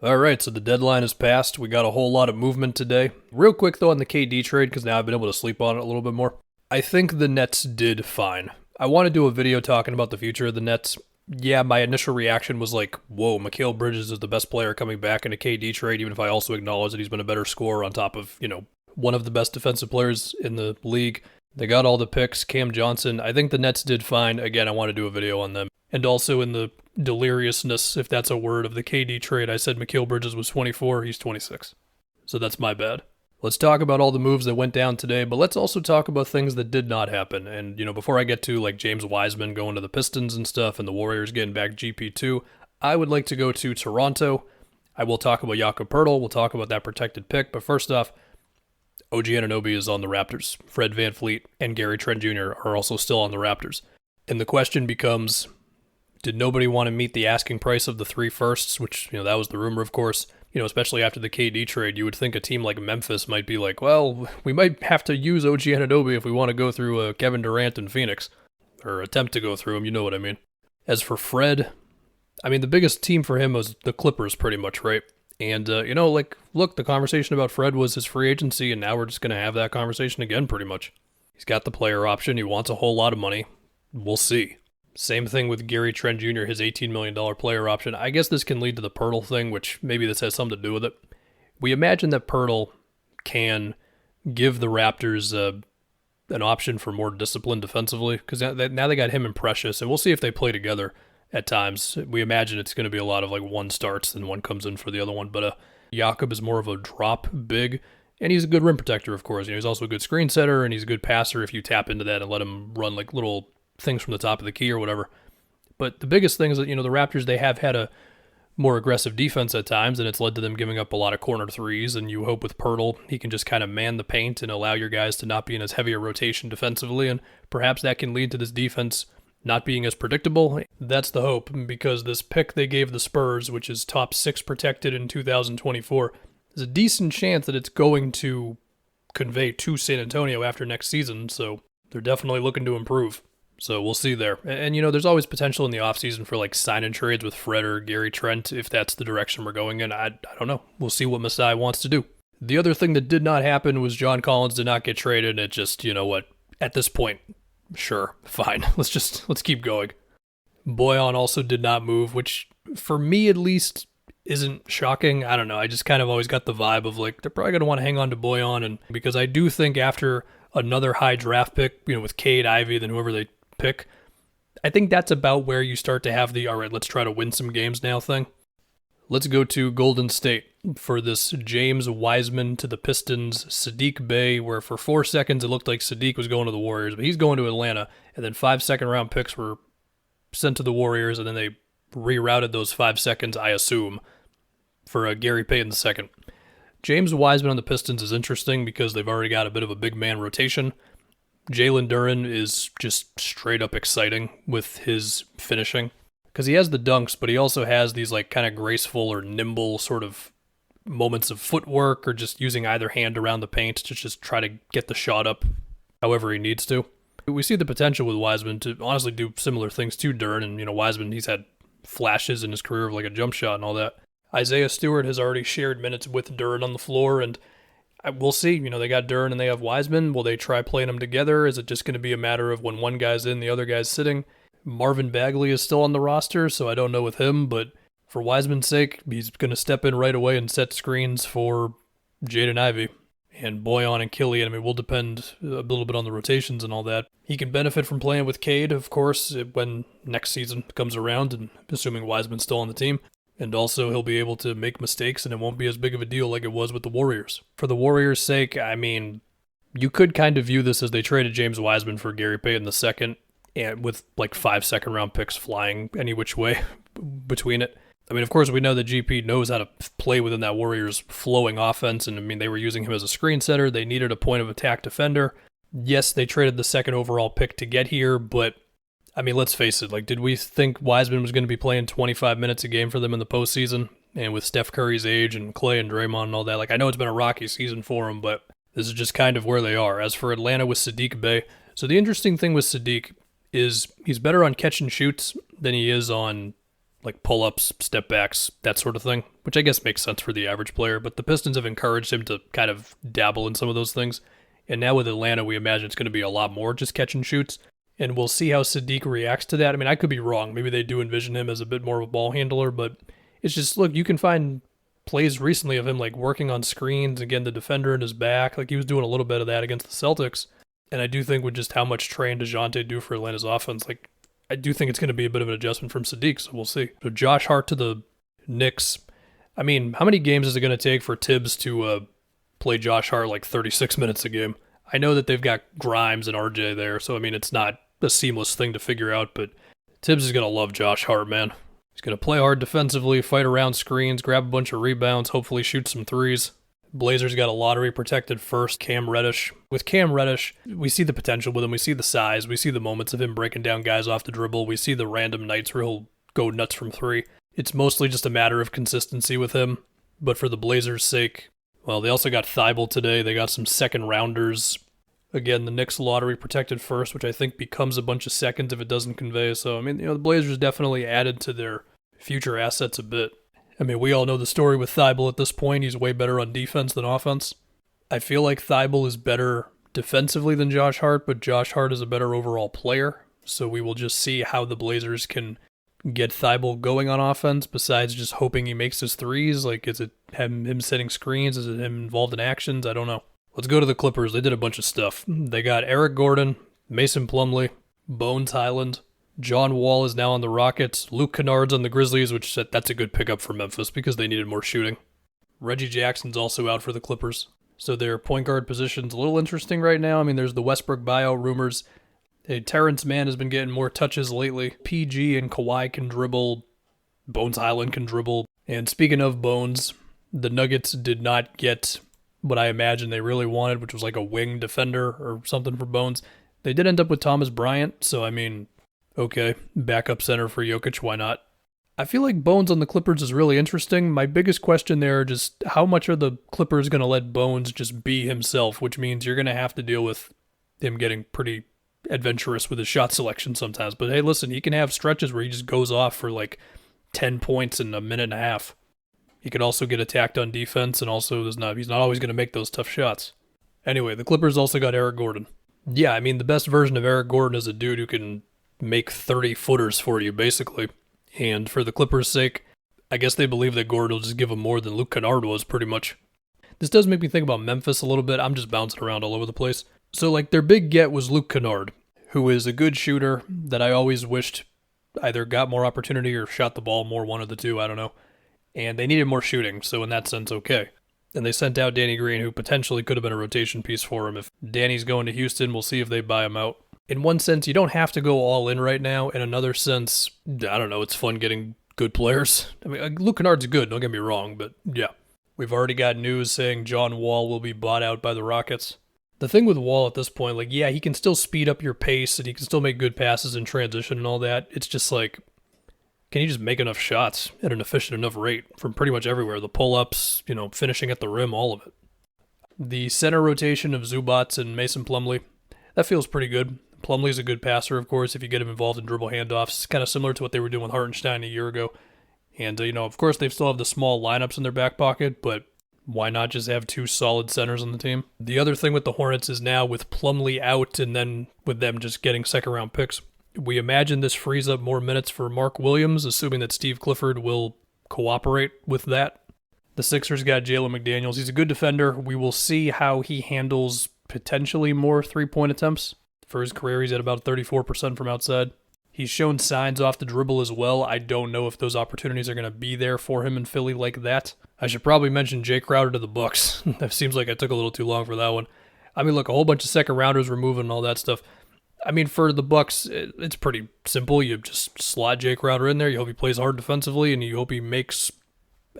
Alright, so the deadline is passed. We got a whole lot of movement today. Real quick though on the KD trade, because now I've been able to sleep on it a little bit more. I think the Nets did fine. I want to do a video talking about the future of the Nets. Yeah, my initial reaction was like, whoa, Mikal Bridges is the best player coming back in a KD trade, even if I also acknowledge that he's been a better scorer on top of, one of the best defensive players in the league. They got all the picks, Cam Johnson. I think the Nets did fine. Again, I want to do a video on them. And also in the deliriousness, if that's a word, of the KD trade, I said Mikal Bridges was 24, he's 26. So that's my bad. Let's talk about all the moves that went down today, but let's also talk about things that did not happen. And, before I get to like James Wiseman going to the Pistons and stuff and the Warriors getting back GP2, I would like to go to Toronto. I will talk about Jakob Poeltl. We'll talk about that protected pick. But first off, OG Anunoby is on the Raptors. Fred VanVleet and Gary Trent Jr. are also still on the Raptors. And the question becomes, did nobody want to meet the asking price of the 3 firsts, which, that was the rumor, of course. Especially after the KD trade, you would think a team like Memphis might be like, well, we might have to use OG Anunoby if we want to go through Kevin Durant in Phoenix. Or attempt to go through him, you know what I mean. As for Fred, the biggest team for him was the Clippers pretty much, right? And, look, the conversation about Fred was his free agency, and now we're just going to have that conversation again pretty much. He's got the player option. He wants a whole lot of money. We'll see. Same thing with Gary Trent Jr., his $18 million player option. I guess this can lead to the Poeltl thing, which maybe this has something to do with it. We imagine that Poeltl can give the Raptors an option for more discipline defensively, because now they got him and Precious, and we'll see if they play together at times. We imagine it's going to be a lot of like one starts, then one comes in for the other one. But Jakob is more of a drop big, and he's a good rim protector, of course. He's also a good screen setter, and he's a good passer if you tap into that and let him run like little things from the top of the key or whatever. But the biggest thing is that, the Raptors, they have had a more aggressive defense at times, and it's led to them giving up a lot of corner threes, and you hope with Poeltl, he can just kind of man the paint and allow your guys to not be in as heavy a rotation defensively, and perhaps that can lead to this defense not being as predictable. That's the hope, because this pick they gave the Spurs, which is top 6 protected in 2024, there's a decent chance that it's going to convey to San Antonio after next season, so they're definitely looking to improve. So we'll see there. And, there's always potential in the offseason for like sign-in trades with Fred or Gary Trent if that's the direction we're going in. I don't know. We'll see what Masai wants to do. The other thing that did not happen was John Collins did not get traded. It just, at this point, sure, fine. Let's keep going. Bojan also did not move, which for me at least isn't shocking. I don't know. I just kind of always got the vibe of like they're probably going to want to hang on to Bojan, and because I do think after another high draft pick, with Cade, Ivy, then whoever they pick, I think that's about where you start to have the, all right, let's try to win some games now thing. Let's go to Golden State for this James Wiseman to the Pistons, Sadiq Bay, where for 4 seconds it looked like Sadiq was going to the Warriors, but he's going to Atlanta, and then 5 second-round picks were sent to the Warriors, and then they rerouted those 5 seconds, I assume, for Gary Payton II. James Wiseman on the Pistons is interesting because they've already got a bit of a big man rotation. Jalen Duren is just straight up exciting with his finishing because he has the dunks, but he also has these like kind of graceful or nimble sort of moments of footwork or just using either hand around the paint to just try to get the shot up however he needs to. We see the potential with Wiseman to honestly do similar things to Duren, and Wiseman, he's had flashes in his career of like a jump shot and all that. Isaiah Stewart has already shared minutes with Duren on the floor, and we'll see. They got Duren and they have Wiseman. Will they try playing them together? Is it just going to be a matter of when one guy's in, the other guy's sitting? Marvin Bagley is still on the roster, so I don't know with him, but for Wiseman's sake, he's going to step in right away and set screens for Jaden Ivey. And Bojan and Killian, will depend a little bit on the rotations and all that. He can benefit from playing with Cade, of course, when next season comes around, and assuming Wiseman's still on the team. And also, he'll be able to make mistakes, and it won't be as big of a deal like it was with the Warriors. For the Warriors' sake, you could kind of view this as they traded James Wiseman for Gary Payton II, and with like 5 second-round picks flying any which way between it. Of course, we know that GP knows how to play within that Warriors flowing offense, and they were using him as a screen setter. They needed a point of attack defender. Yes, they traded the 2nd overall pick to get here, but let's face it, did we think Wiseman was going to be playing 25 minutes a game for them in the postseason? And with Steph Curry's age and Clay and Draymond and all that, I know it's been a rocky season for him, but this is just kind of where they are. As for Atlanta with Sadiq Bay, so the interesting thing with Sadiq is he's better on catch and shoots than he is on like pull-ups, step backs, that sort of thing, which I guess makes sense for the average player, but the Pistons have encouraged him to kind of dabble in some of those things. And now with Atlanta, we imagine it's going to be a lot more just catch and shoots. And we'll see how Sadiq reacts to that. I mean, I could be wrong. Maybe they do envision him as a bit more of a ball handler, but it's just, look, you can find plays recently of him like working on screens and getting the defender in his back. Like he was doing a little bit of that against the Celtics. And I do think with just how much Trey and DeJounte do for Atlanta's offense, like I do think it's going to be a bit of an adjustment from Sadiq, so we'll see. So Josh Hart to the Knicks. I mean, how many games is it going to take for Tibbs to play Josh Hart like 36 minutes a game? I know that they've got Grimes and RJ there, so I mean, it's not a seamless thing to figure out, but Tibbs is going to love Josh Hart, man. He's going to play hard defensively, fight around screens, grab a bunch of rebounds, hopefully shoot some threes. Blazers got a lottery-protected first, Cam Reddish. With Cam Reddish, we see the potential with him. We see the size. We see the moments of him breaking down guys off the dribble. We see the random nights where he'll go nuts from three. It's mostly just a matter of consistency with him. But for the Blazers' sake, well, they also got Thibault today. They got some second-rounders. Again, the Knicks lottery-protected first, which I think becomes a bunch of seconds if it doesn't convey. So, I mean, the Blazers definitely added to their future assets a bit. I mean, we all know the story with Thibault at this point. He's way better on defense than offense. I feel like Thibault is better defensively than Josh Hart, but Josh Hart is a better overall player. So we will just see how the Blazers can get Thibault going on offense besides just hoping he makes his threes. Like, is it him setting screens? Is it him involved in actions? I don't know. Let's go to the Clippers. They did a bunch of stuff. They got Eric Gordon, Mason Plumlee, Bones Highland. John Wall is now on the Rockets. Luke Kennard's on the Grizzlies, which that's a good pickup for Memphis because they needed more shooting. Reggie Jackson's also out for the Clippers. So their point guard position's a little interesting right now. I mean, there's the Westbrook buyout rumors. Hey, Terrence Mann has been getting more touches lately. PG and Kawhi can dribble. Bones Highland can dribble. And speaking of Bones, the Nuggets did not get what I imagine they really wanted, which was like a wing defender or something for Bones. They did end up with Thomas Bryant, so I mean, okay, backup center for Jokic, why not? I feel like Bones on the Clippers is really interesting. My biggest question there, just how much are the Clippers going to let Bones just be himself, which means you're going to have to deal with him getting pretty adventurous with his shot selection sometimes. But hey, listen, he can have stretches where he just goes off for like 10 points in a minute and a half. He could also get attacked on defense, and also he's not always going to make those tough shots. Anyway, the Clippers also got Eric Gordon. Yeah, I mean, the best version of Eric Gordon is a dude who can make 30-footers for you, basically. And for the Clippers' sake, I guess they believe that Gordon will just give them more than Luke Kennard was, pretty much. This does make me think about Memphis a little bit. I'm just bouncing around all over the place. So, like, their big get was Luke Kennard, who is a good shooter that I always wished either got more opportunity or shot the ball more, one of the two, I don't know. And they needed more shooting, so in that sense, okay. And they sent out Danny Green, who potentially could have been a rotation piece for him. If Danny's going to Houston, we'll see if they buy him out. In one sense, you don't have to go all in right now. In another sense, I don't know, it's fun getting good players. I mean, Luke Kennard's good, don't get me wrong, but yeah. We've already got news saying John Wall will be bought out by the Rockets. The thing with Wall at this point, like, yeah, he can still speed up your pace and he can still make good passes in transition and all that. It's just like, can you just make enough shots at an efficient enough rate from pretty much everywhere? The pull-ups, finishing at the rim, all of it. The center rotation of Zubats and Mason Plumlee, that feels pretty good. Plumlee's a good passer, of course, if you get him involved in dribble handoffs. It's kind of similar to what they were doing with Hartenstein a year ago. And, of course, they still have the small lineups in their back pocket, but why not just have two solid centers on the team? The other thing with the Hornets is now with Plumlee out and then with them just getting second-round picks, we imagine this frees up more minutes for Mark Williams, assuming that Steve Clifford will cooperate with that. The Sixers got Jalen McDaniels. He's a good defender. We will see how he handles potentially more three-point attempts. For his career, he's at about 34% from outside. He's shown signs off the dribble as well. I don't know if those opportunities are going to be there for him in Philly like that. I should probably mention Jay Crowder to the Bucks. That seems like I took a little too long for that one. I mean, look, a whole bunch of second-rounders were moving and all that stuff. I mean, for the Bucks, it's pretty simple. You just slot Jay Crowder in there. You hope he plays hard defensively, and you hope he makes,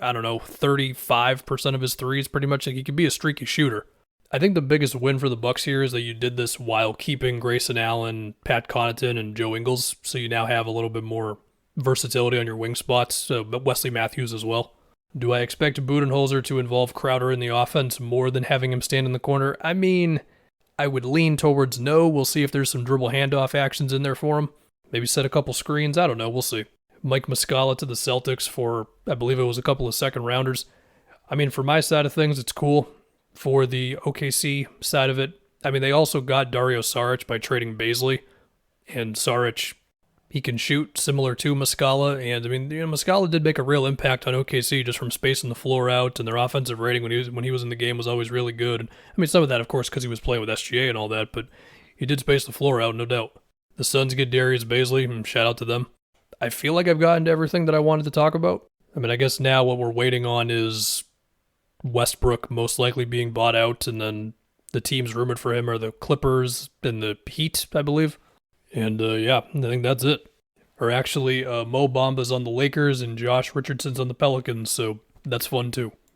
35% of his threes pretty much. Like, he could be a streaky shooter. I think the biggest win for the Bucks here is that you did this while keeping Grayson Allen, Pat Connaughton, and Joe Ingles, so you now have a little bit more versatility on your wing spots, but Wesley Matthews as well. Do I expect Budenholzer to involve Crowder in the offense more than having him stand in the corner? I mean, I would lean towards no. We'll see if there's some dribble handoff actions in there for him. Maybe set a couple screens. I don't know. We'll see. Mike Muscala to the Celtics for, I believe it was a couple of second rounders. I mean, for my side of things, it's cool. For the OKC side of it, I mean, they also got Dario Saric by trading Baisley, and Saric, he can shoot similar to Muscala, and I mean, Muscala did make a real impact on OKC just from spacing the floor out, and their offensive rating when he was in the game was always really good. And I mean, some of that, of course, because he was playing with SGA and all that, but he did space the floor out, no doubt. The Suns get Darius Baisley, and shout out to them. I feel like I've gotten to everything that I wanted to talk about. I mean, I guess now what we're waiting on is Westbrook most likely being bought out, and then the teams rumored for him are the Clippers and the Heat, I believe. And yeah, I think that's it. Or actually, Mo Bamba's on the Lakers and Josh Richardson's on the Pelicans, so that's fun too.